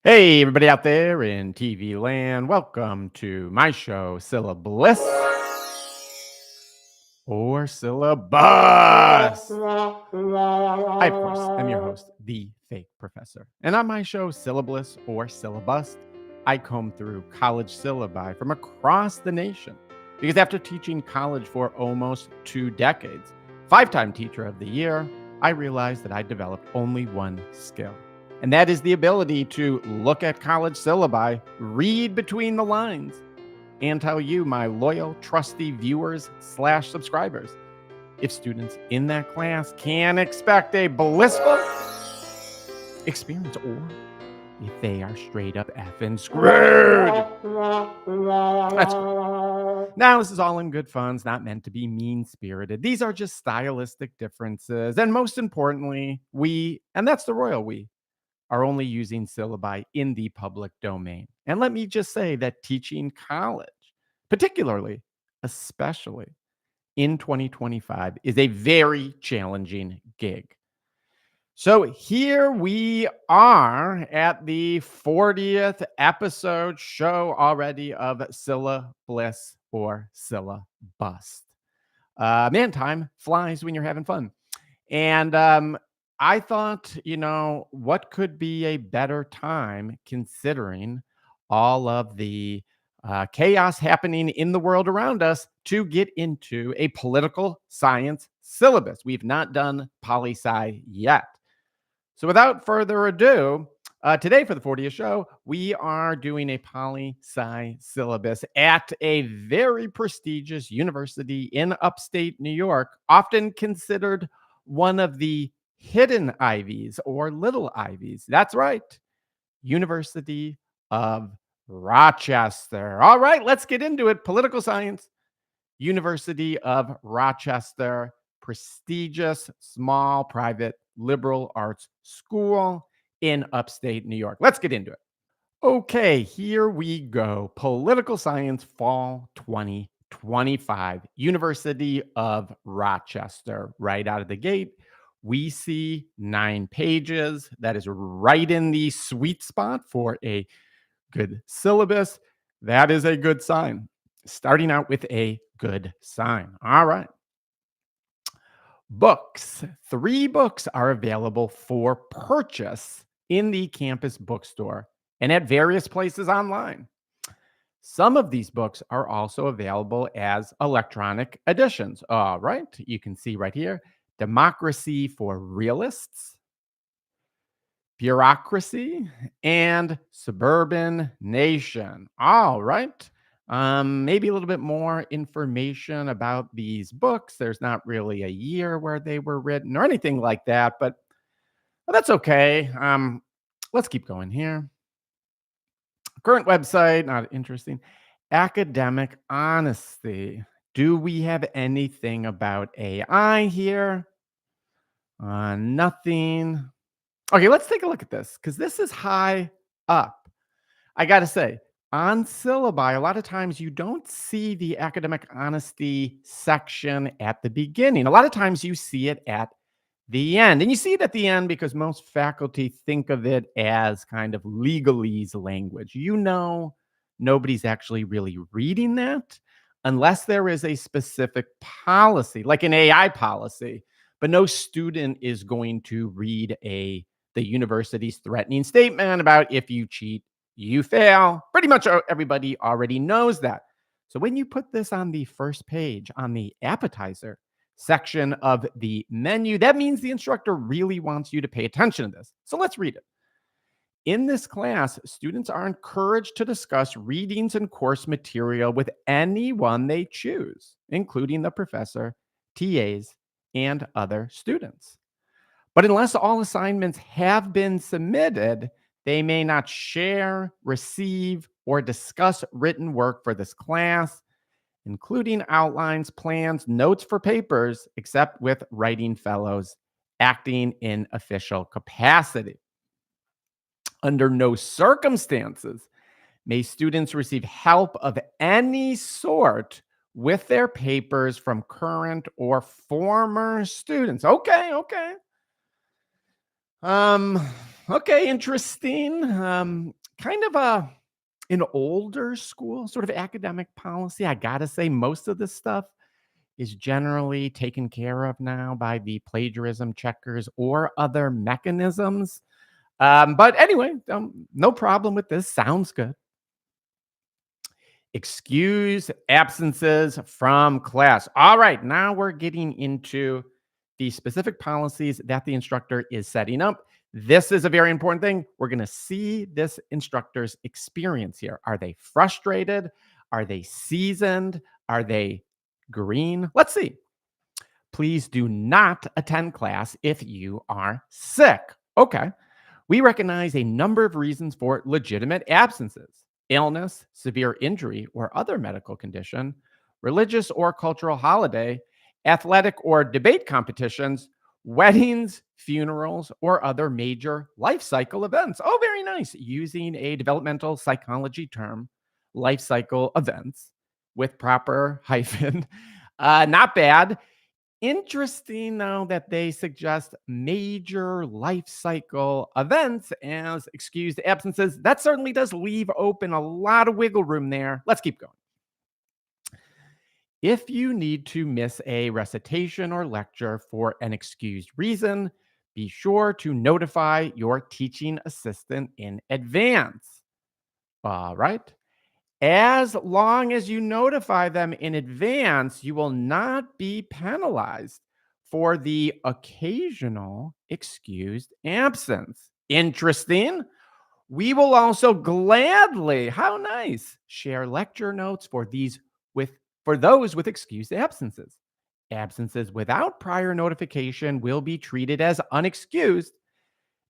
Hey, everybody out there in TV land, welcome to my show, syllaBLISS or syllaBUST. I, of course, am your host, the Fake Professor. And on my show, syllaBLISS or syllaBUST, I comb through college syllabi from across the nation. Because after teaching college for almost 2 decades, 5-time Teacher of the Year, I realized that I developed only one skill. And that is the ability to look at college syllabi, read between the lines, and tell you, my loyal, trusty viewers/subscribers, if students in that class can expect a blissful experience or if they are straight up effing screwed. That's right. Now, this is all in good fun. It's not meant to be mean-spirited. These are just stylistic differences. And most importantly, we, and that's the royal we, are only using syllabi in the public domain. And let me just say that teaching college, particularly, especially in 2025, is a very challenging gig. So here we are at the 40th episode show already of syllaBLISS or syllaBUST. Man, time flies when you're having fun. And I thought, what could be a better time considering all of the chaos happening in the world around us to get into a political science syllabus. We've not done poli-sci yet. So without further ado, today for the 40th show, we are doing a poli-sci syllabus at a very prestigious university in upstate New York, often considered one of the hidden Ivies or little Ivies. That's right, University of Rochester. All right, let's get into it. Political science, University of Rochester, prestigious, small, private liberal arts school in upstate New York. Let's get into it. Okay, here we go. Political science fall 2025, University of Rochester. Right out of the gate, we see 9 pages. That is right in the sweet spot for a good syllabus. That is a good sign. Starting out with a good sign. All right. Books. 3 books are available for purchase in the campus bookstore and at various places online. Some of these books are also available as electronic editions. All right. You can see right here, Democracy for Realists, Bureaucracy, and Suburban Nation. All right. Maybe a little bit more information about these books. There's not really a year where they were written or anything like that, but that's okay. Let's keep going here. Current website, not interesting. Academic honesty. Do we have anything about AI here? Nothing. Okay, let's take a look at this because this is high up. I got to say, on syllabi, a lot of times you don't see the academic honesty section at the beginning. A lot of times you see it at the end. And you see it at the end because most faculty think of it as kind of legalese language. Nobody's actually really reading that unless there is a specific policy, like an AI policy. But no student is going to read the university's threatening statement about if you cheat, you fail. Pretty much everybody already knows that. So when you put this on the first page, on the appetizer section of the menu, that means the instructor really wants you to pay attention to this. So let's read it. In this class, students are encouraged to discuss readings and course material with anyone they choose, including the professor, TAs, and other students. But unless all assignments have been submitted, they may not share, receive, or discuss written work for this class, including outlines, plans, notes for papers, except with writing fellows acting in official capacity. Under no circumstances may students receive help of any sort with their papers from current or former students. Okay. Okay, interesting. Kind of an older school sort of academic policy. I gotta say, most of this stuff is generally taken care of now by the plagiarism checkers or other mechanisms. But anyway, no problem with this. Sounds good. Excuse absences from class. All right, now we're getting into the specific policies that the instructor is setting up. This is a very important thing. We're going to see this instructor's experience here. Are they frustrated? Are they seasoned? Are they green? Let's see. Please do not attend class if you are sick. Okay. We recognize a number of reasons for legitimate absences: illness, severe injury, or other medical condition, religious or cultural holiday, athletic or debate competitions, weddings, funerals, or other major life cycle events. Oh, very nice. Using a developmental psychology term, life cycle events with proper hyphen. Not bad. Interesting, though, that they suggest major life cycle events as excused absences. That certainly does leave open a lot of wiggle room there. Let's keep going. If you need to miss a recitation or lecture for an excused reason, be sure to notify your teaching assistant in advance. All right. As long as you notify them in advance, you will not be penalized for the occasional excused absence. Interesting. We will also gladly, how nice, share lecture notes for those with excused absences. Absences without prior notification will be treated as unexcused,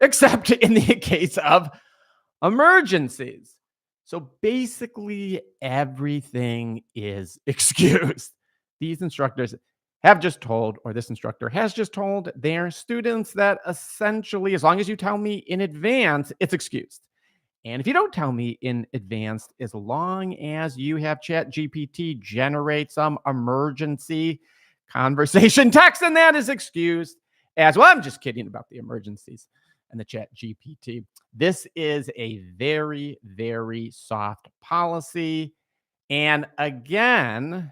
except in the case of emergencies. So basically, everything is excused. These instructors have just told, or this instructor has just told their students that essentially, as long as you tell me in advance, it's excused. And if you don't tell me in advance, as long as you have ChatGPT generate some emergency conversation text, and that is excused as well. I'm just kidding about the emergencies and the ChatGPT. This is a very, very soft policy. And again,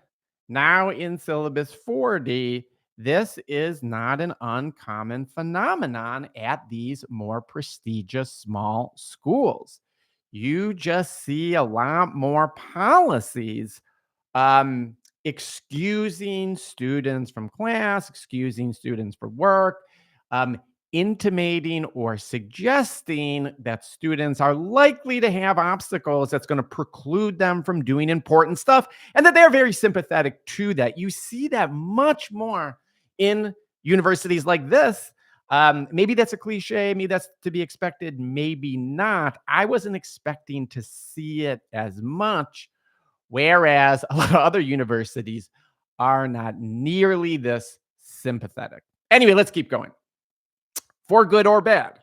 now in syllabus 40, this is not an uncommon phenomenon at these more prestigious small schools. You just see a lot more policies excusing students from class, excusing students for work, intimating or suggesting that students are likely to have obstacles that's going to preclude them from doing important stuff, and that they're very sympathetic to that. You see that much more in universities like this. Maybe that's a cliche, maybe that's to be expected, maybe not. I wasn't expecting to see it as much, whereas a lot of other universities are not nearly this sympathetic. Anyway, let's keep going. For good or bad.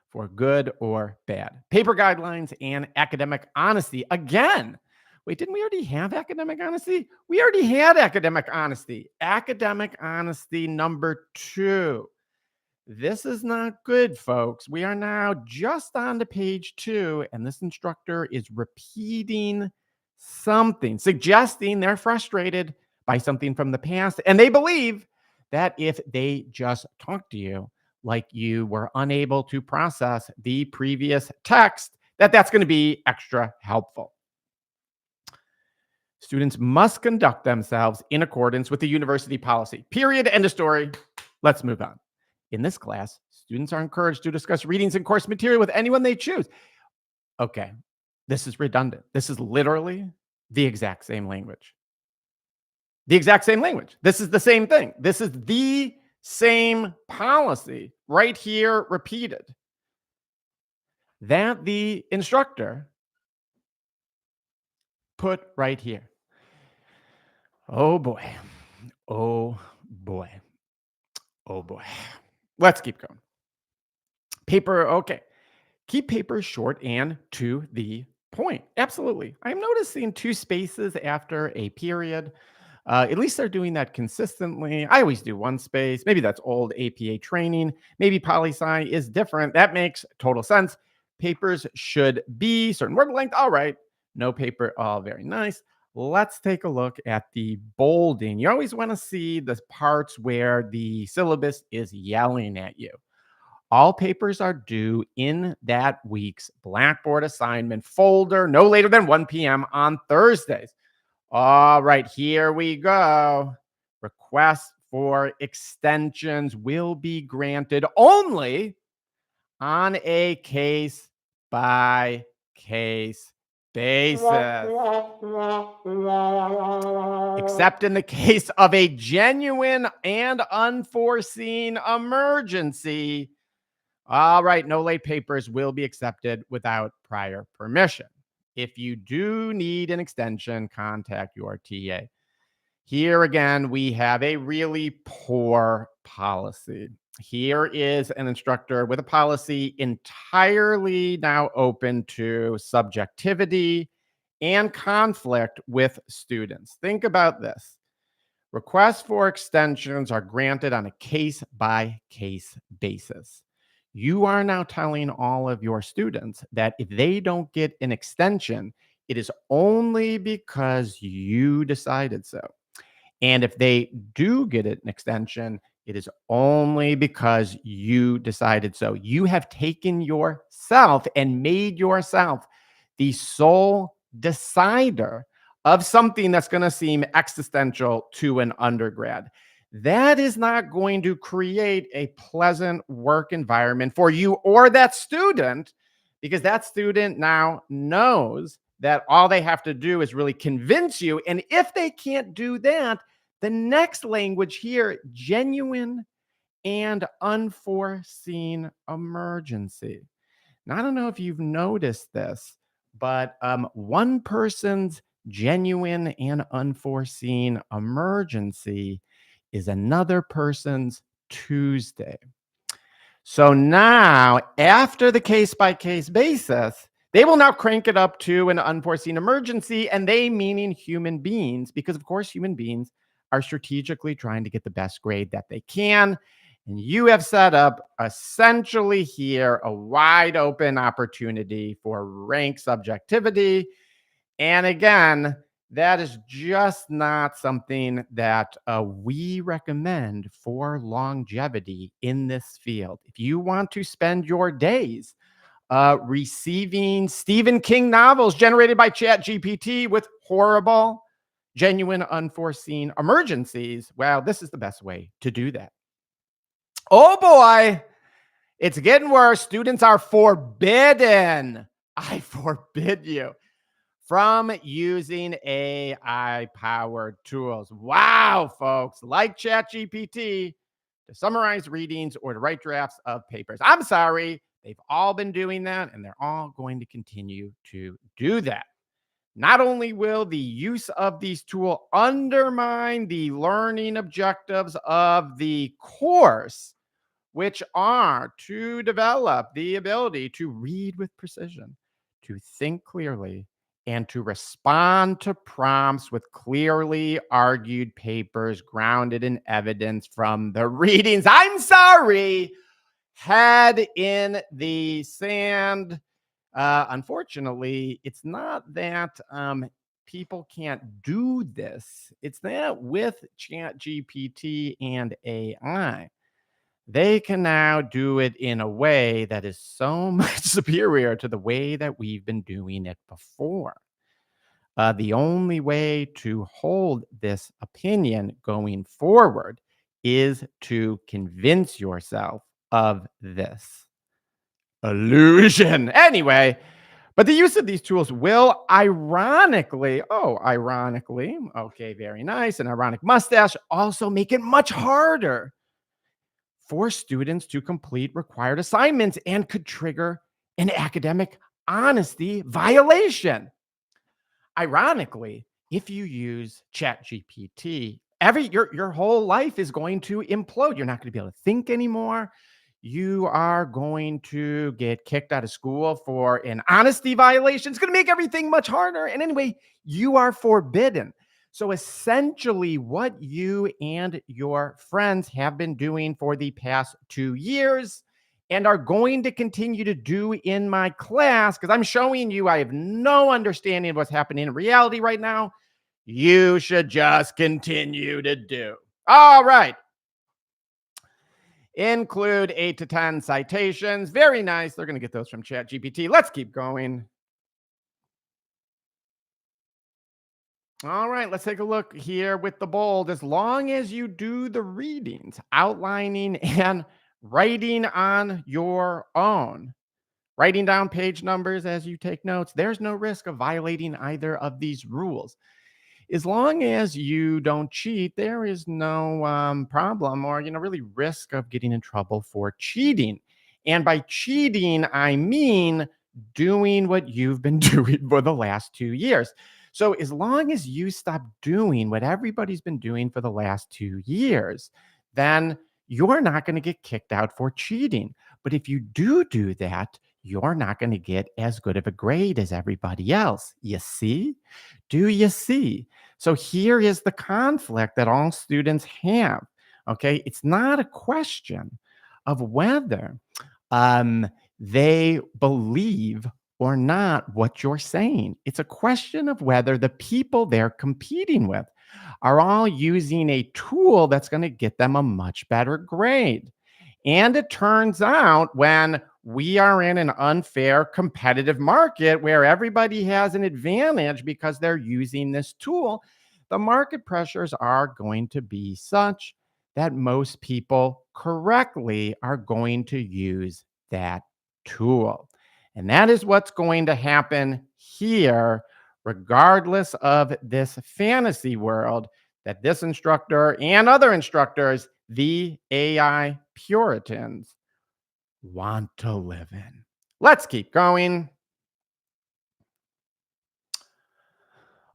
For good or bad. Paper guidelines and academic honesty. Again, wait, didn't we already have academic honesty? We already had academic honesty. Academic honesty number 2. This is not good, folks. We are now just on to page 2, and this instructor is repeating something, suggesting they're frustrated by something from the past, and they believe that if they just talk to you like you were unable to process the previous text, that's going to be extra helpful. Students must conduct themselves in accordance with the university policy. Period. End of story. Let's move on. In this class, students are encouraged to discuss readings and course material with anyone they choose. Okay, this is redundant. This is literally the exact same language. The exact same language. This is the same thing. This is the same policy right here repeated that the instructor put right here. Oh boy. Oh boy. Oh boy. Let's keep going. Paper, okay. Keep paper short and to the point. Absolutely. I'm noticing 2 spaces after a period. At least they're doing that consistently. I always do one space. Maybe that's old APA training. Maybe poli-sci is different. That makes total sense. Papers should be certain word length. All right. No paper. Oh, very nice. Let's take a look at the bolding. You always want to see the parts where the syllabus is yelling at you. All papers are due in that week's Blackboard assignment folder no later than 1 p.m. on Thursdays. All right, here we go. Requests for extensions will be granted only on a case by case basis, except in the case of a genuine and unforeseen emergency. All right, no late papers will be accepted without prior permission. If you do need an extension, contact your TA. Here again, we have a really poor policy. Here is an instructor with a policy entirely now open to subjectivity and conflict with students. Think about this. Requests for extensions are granted on a case-by-case basis. You are now telling all of your students that if they don't get an extension, it is only because you decided so. And if they do get an extension, it is only because you decided so. You have taken yourself and made yourself the sole decider of something that's going to seem existential to an undergrad. That is not going to create a pleasant work environment for you or that student, because that student now knows that all they have to do is really convince you. And if they can't do that, the next language here, genuine and unforeseen emergency. Now, I don't know if you've noticed this, but one person's genuine and unforeseen emergency is another person's Tuesday. So now, after the case-by-case basis, they will now crank it up to an unforeseen emergency, and they meaning human beings, because of course human beings are strategically trying to get the best grade that they can. And you have set up essentially here a wide open opportunity for rank subjectivity. And again, that is just not something that we recommend for longevity in this field. If you want to spend your days receiving Stephen King novels generated by ChatGPT with horrible, genuine, unforeseen emergencies, well, this is the best way to do that. Oh boy, it's getting worse. Students are forbidden. I forbid you from using AI-powered tools. Wow, folks, like ChatGPT to summarize readings or to write drafts of papers. I'm sorry, they've all been doing that, and they're all going to continue to do that. Not only will the use of these tools undermine the learning objectives of the course, which are to develop the ability to read with precision, to think clearly, and to respond to prompts with clearly argued papers grounded in evidence from the readings. I'm sorry, head in the sand. Unfortunately, it's not that people can't do this. It's that with ChatGPT and AI, they can now do it in a way that is so much superior to the way that we've been doing it before. The only way to hold this opinion going forward is to convince yourself of this illusion. Anyway, but the use of these tools will ironically, okay, very nice, an ironic mustache, also make it much harder for students to complete required assignments and could trigger an academic honesty violation. Ironically, if you use ChatGPT, your whole life is going to implode. You're not going to be able to think anymore. You are going to get kicked out of school for an honesty violation. It's going to make everything much harder. And anyway, you are forbidden. So essentially, what you and your friends have been doing for the past 2 years and are going to continue to do in my class, because I'm showing you I have no understanding of what's happening in reality right now, you should just continue to do. All right. Include 8 to 10 citations. Very nice. They're going to get those from ChatGPT. Let's keep going. All right, let's take a look here with the bold. As long as you do the readings, outlining, and writing on your own, writing down page numbers as you take notes, there's no risk of violating either of these rules. As long as you don't cheat, there is no problem or really risk of getting in trouble for cheating. And by cheating, I mean doing what you've been doing for the last 2 years. So as long as you stop doing what everybody's been doing for the last 2 years, then you're not going to get kicked out for cheating. But if you do that, you're not going to get as good of a grade as everybody else. You see? Do you see? So here is the conflict that all students have. Okay. It's not a question of whether they believe or not what you're saying. It's a question of whether the people they're competing with are all using a tool that's going to get them a much better grade. And it turns out when we are in an unfair competitive market where everybody has an advantage because they're using this tool, the market pressures are going to be such that most people correctly are going to use that tool. And that is what's going to happen here, regardless of this fantasy world that this instructor and other instructors, the AI Puritans, want to live in. Let's keep going.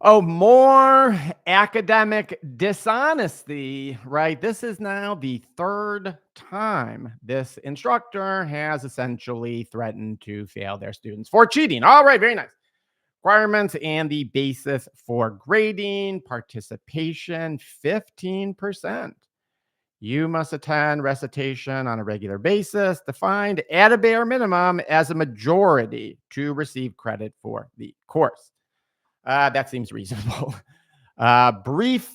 Oh, more academic dishonesty, right? This is now the third time this instructor has essentially threatened to fail their students for cheating. All right, very nice. Requirements and the basis for grading, participation, 15%. You must attend recitation on a regular basis, defined at a bare minimum as a majority to receive credit for the course. That seems reasonable. Brief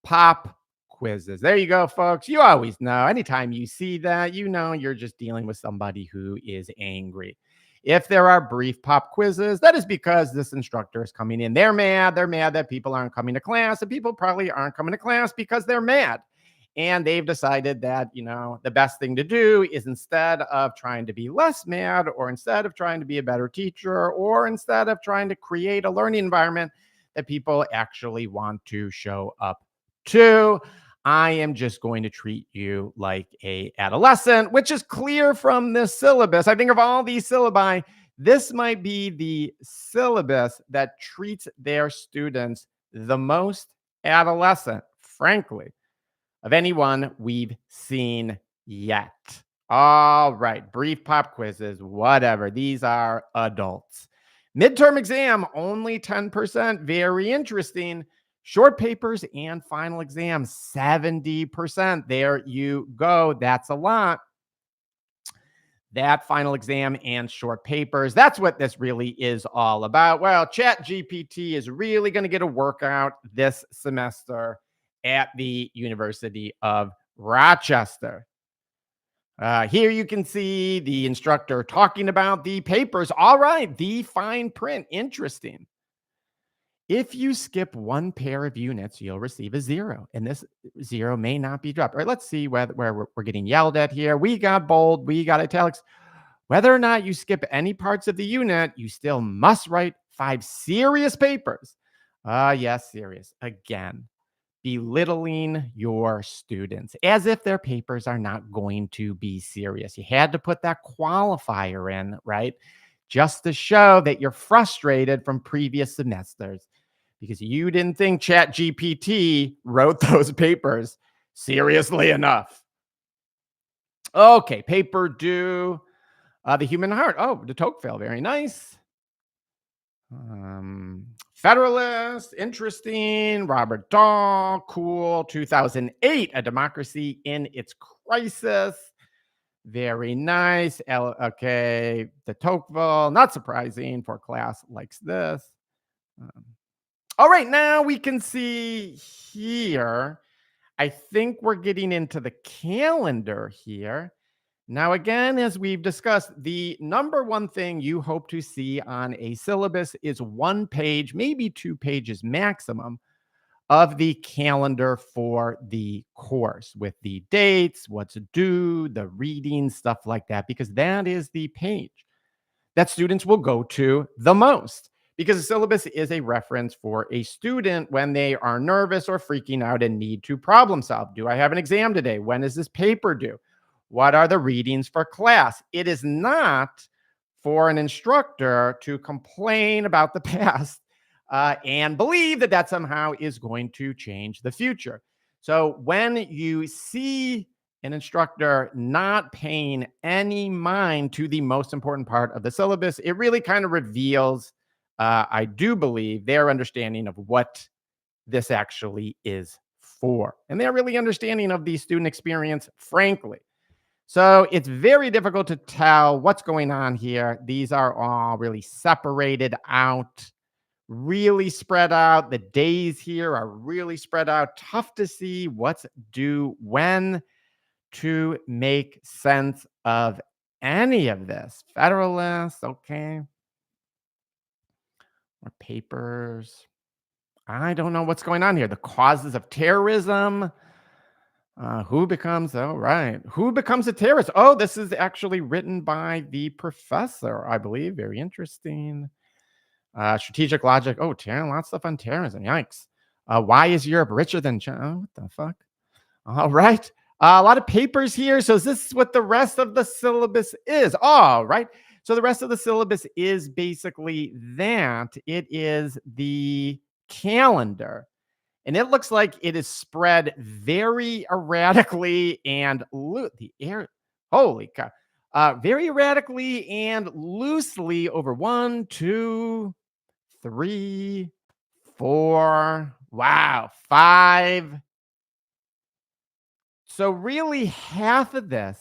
pop quizzes. There you go, folks. You always know. Anytime you see that, you know you're just dealing with somebody who is angry. If there are brief pop quizzes, that is because this instructor is coming in. They're mad. They're mad that people aren't coming to class, and people probably aren't coming to class because they're mad. And they've decided that, the best thing to do is instead of trying to be less mad, or instead of trying to be a better teacher, or instead of trying to create a learning environment that people actually want to show up to, I am just going to treat you like a adolescent, which is clear from this syllabus. I think of all these syllabi, this might be the syllabus that treats their students the most adolescent, frankly, of anyone we've seen yet. All right, brief pop quizzes, whatever. These are adults. Midterm exam, only 10%. Very interesting. Short papers and final exam, 70%. There you go. That's a lot. That final exam and short papers. That's what this really is all about. Well, ChatGPT is really going to get a workout this semester at the University of Rochester. Here you can see the instructor talking about the papers. All right, the fine print. Interesting. If you skip one pair of units, you'll receive a 0, and this 0 may not be dropped. All right, let's see where we're getting yelled at here. We got bold, we got italics. Whether or not you skip any parts of the unit, you still must write 5 serious papers. Yes, serious. Again, belittling your students as if their papers are not going to be serious. You had to put that qualifier in, right? Just to show that you're frustrated from previous semesters because you didn't think ChatGPT wrote those papers seriously enough. Okay, paper due. The human heart. Oh, the Tocqueville. Very nice. Federalist, interesting. Robert Dahl, cool. 2008, A Democracy in Its Crisis. Very nice. Okay, de Tocqueville, not surprising for class likes this. All right, now we can see here, I think we're getting into the calendar here. Now, again, as we've discussed, the number one thing you hope to see on a syllabus is 1 page, maybe 2 pages maximum, of the calendar for the course with the dates, what's due, the reading, stuff like that, because that is the page that students will go to the most. Because a syllabus is a reference for a student when they are nervous or freaking out and need to problem solve. Do I have an exam today? When is this paper due? What are the readings for class? It is not for an instructor to complain about the past and believe that that somehow is going to change the future. So when you see an instructor not paying any mind to the most important part of the syllabus, it really kind of reveals, I do believe, their understanding of what this actually is for. And they're really understanding of the student experience, frankly. So it's very difficult to tell what's going on here. These are all really separated out, really spread out. The days here are really spread out. Tough to see what's due when to make sense of any of this. Federalist, okay. More papers. I don't know what's going on here. The causes of terrorism. Who becomes a terrorist? Oh, this is actually written by the professor, I believe. Very interesting. Strategic logic. Oh, lots of stuff on terrorism. Yikes. Why is Europe richer than China? Oh, what the fuck? All right. A lot of papers here. So is this what the rest of the syllabus is? All right. So the rest of the syllabus is basically that. It is the calendar. And it looks like it is spread very erratically and holy cow. Very erratically and loosely over 1, 2, 3, 4. Wow, 5. So really half of this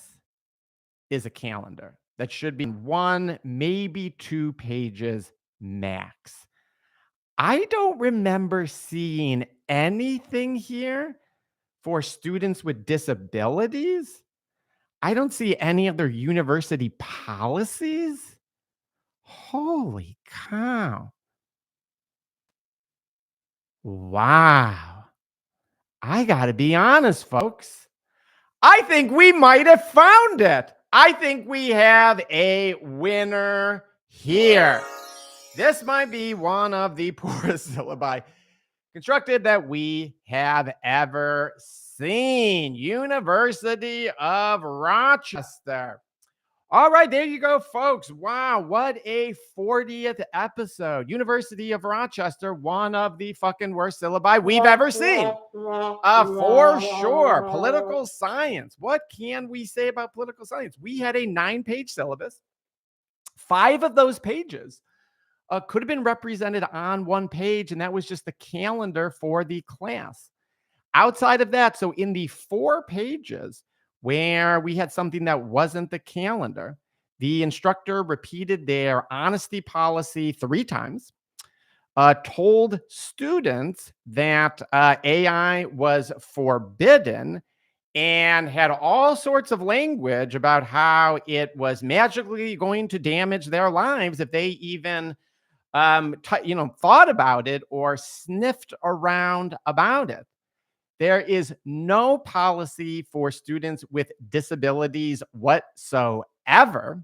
is a calendar that should be 1, maybe 2 pages max. I don't remember seeing anything here for students with disabilities. I don't see any other university policies. Holy cow. Wow. I got to be honest, folks. I think we might have found it. I think we have a winner here. This might be one of the poorest syllabi constructed that we have ever seen. University of Rochester. All right, there you go, folks. Wow, what a 40th episode. University of Rochester, one of the fucking worst syllabi we've ever seen. For sure. Political science. What can we say about political science? We had a 9-page syllabus. 5 of those pages could have been represented on 1 page, and that was just the calendar for the class. Outside of that, so in the 4 pages where we had something that wasn't the calendar, the instructor repeated their honesty policy 3 times, told students that AI was forbidden, and had all sorts of language about how it was magically going to damage their lives if they even thought about it or sniffed around about it. There is no policy for students with disabilities whatsoever.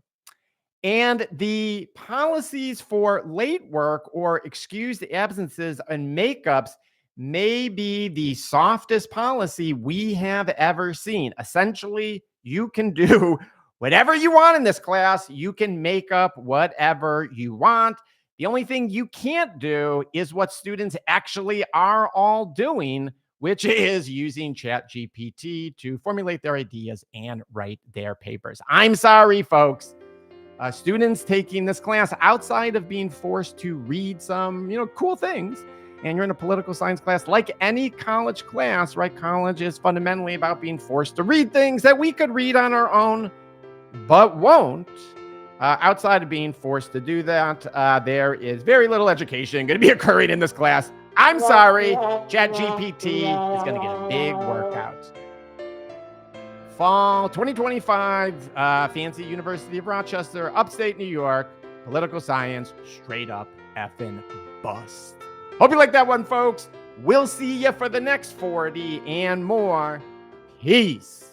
And the policies for late work or excused absences and makeups may be the softest policy we have ever seen. Essentially, you can do whatever you want in this class. You can make up whatever you want. The only thing you can't do is what students actually are all doing, which is using ChatGPT to formulate their ideas and write their papers. I'm sorry, folks. Students taking this class outside of being forced to read some, cool things, and you're in a political science class, like any college class, right? College is fundamentally about being forced to read things that we could read on our own, but won't. Outside of being forced to do that, there is very little education going to be occurring in this class. I'm sorry, ChatGPT is going to get a big workout. Fall 2025, fancy University of Rochester, upstate New York, political science, straight up effing bust. Hope you like that one, folks. We'll see you for the next 40 and more. Peace.